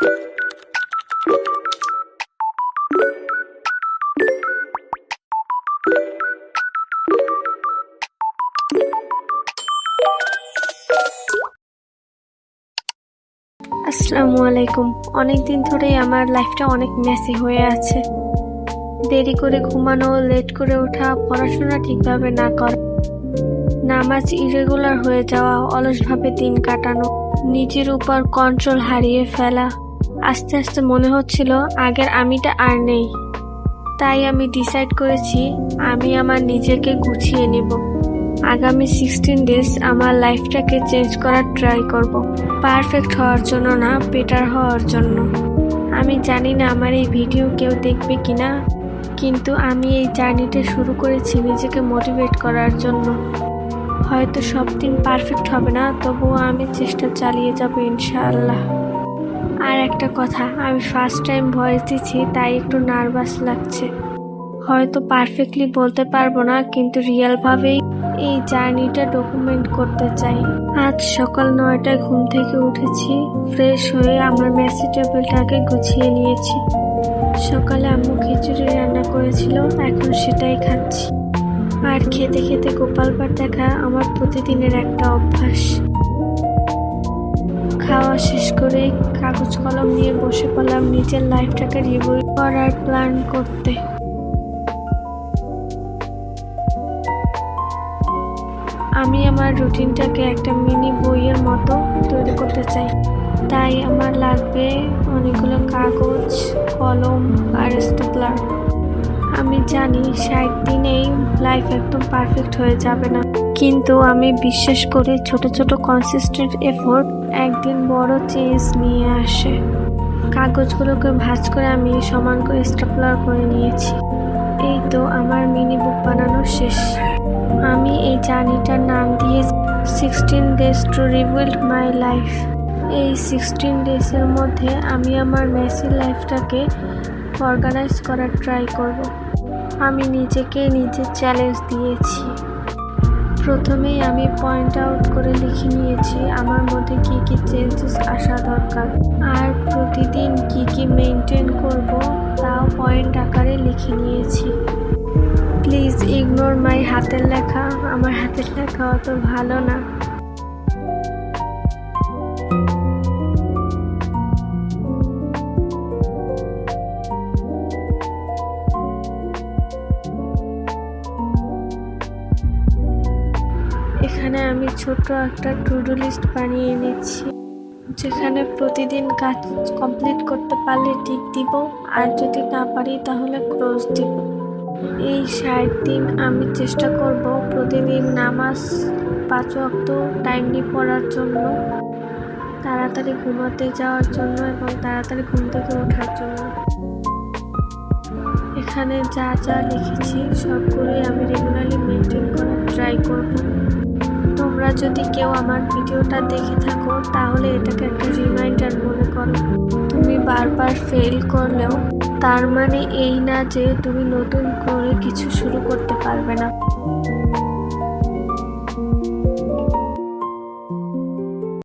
আসসালামু আলাইকুম। অনেকদিন ধরেই আমার লাইফটা অনেক মেসি হয়ে আছে। দেরি করে ঘুমানো, লেট করে ওঠা, পড়াশোনা ঠিকভাবে না করা, নামাজ ইরেগুলার হয়ে যাওয়া, অলসভাবে দিন কাটানো, নিজের উপর কন্ট্রোল হারিয়ে ফেলা। আস্তে আস্তে মনে হচ্ছিল আগের আমিটা আর নেই। তাই আমি ডিসাইড করেছি আমি আমার নিজেকে গুছিয়ে নেব। আগামী 16 ডেজ আমার লাইফটাকে চেঞ্জ করার ট্রাই করব। পারফেক্ট হওয়ার জন্য না, বেটার হওয়ার জন্য। আমি জানি না আমার এই ভিডিও কেউ দেখবে কিনা, কিন্তু আমি এই জার্নিটা শুরু করেছি নিজেকে মোটিভেট করার জন্য। হয়তো সব দিন পারফেক্ট হবে না, তবুও আমি চেষ্টা চালিয়ে যাব ইনশাআল্লাহ। আর একটা কথা, আমি ফার্স্ট টাইম ভয়েস দিচ্ছি, তাই একটু নার্ভাস লাগছে। হয়তো পারফেক্টলি বলতে পারবো না, কিন্তু রিয়েলভাবেই এই জার্নিটা ডকুমেন্ট করতে চাই। আজ সকাল 9টায় ঘুম থেকে উঠেছি, ফ্রেশ হয়ে আমার মেসি টেবিলটাকে গুছিয়ে নিয়েছি। সকালে আম্মু খিচুড়ি রান্না করেছিল, এখন সেটাই খাচ্ছি। আর খেতে খেতে গোপাল ভাঁড় দেখা আমার প্রতিদিনের একটা অভ্যাস। খাওয়া শেষ করে কাগজ কলম নিয়ে বসে পড়লাম নিজের লাইফটাকে রিভিউ করার প্ল্যান করতে। আমি আমার রুটিনটাকে একটা মিনি বইয়ের মতো তৈরি করতে চাই। তাই আমার লাগবে অনেকগুলো কাগজ, কলম আর স্টেপলার। আমি জানি 60 দিনেই লাইফ একদম পারফেক্ট হয়ে যাবে না, কিন্তু আমি বিশ্বাস করি ছোট ছোট কনসিস্টেন্ট এফোর্ট একদিন বড় চেঞ্জ নিয়ে আসে। কাগজগুলোকে ভাঁজ করে আমি সমান করে স্টেপলার করে নিয়েছি। এই তো আমার মিনি বুক বানানো শেষ। আমি এই জার্নিটার নাম দিয়ে 16 days to rebuild my life. এই 16 ডেজের মধ্যে আমি আমার মেসি লাইফটাকে অর্গানাইজ করার ট্রাই করব। আমি নিজেকে নিজের চ্যালেঞ্জ দিয়েছি। প্রথমেই আমি পয়েন্ট আউট করে লিখে নিয়েছি আমার মধ্যে কি কি চেঞ্জেস আসা দরকার, আর প্রতিদিন কি কি মেনটেন করব তাও পয়েন্ট আকারে লিখে নিয়েছি। প্লিজ ইগনোর মাই হাতের লেখা, আমার হাতের লেখা অত ভালো না। এখানে আমি ছোট একটা টু ডু লিস্ট বানিয়ে নিচ্ছি, যেখানে প্রতিদিন কাজ কমপ্লিট করতে পারলে টিক দিব, আর যদি না পারি তাহলে ক্রস দিব। এই 60 দিন আমি চেষ্টা করব প্রতিদিন নামাজ 5 ওয়াক্ত টাইমলি পড়ার জন্য, তাড়াতাড়ি ঘুমাতে যাওয়ার জন্য এবং তাড়াতাড়ি ঘুম থেকে ওঠার জন্য। এখানে যা যা লিখেছি সবগুলোই আমি রেগুলারলি মেনটেন করার ট্রাই করব। তোমরা যদি কেউ আমার ভিডিওটা দেখে থাকো তাহলে এটাকে একটা রিমাইন্ডার মনে করো। তুমি বারবার ফেল করলেও তার মানে এই না যে তুমি নতুন করে কিছু শুরু করতে পারবে না।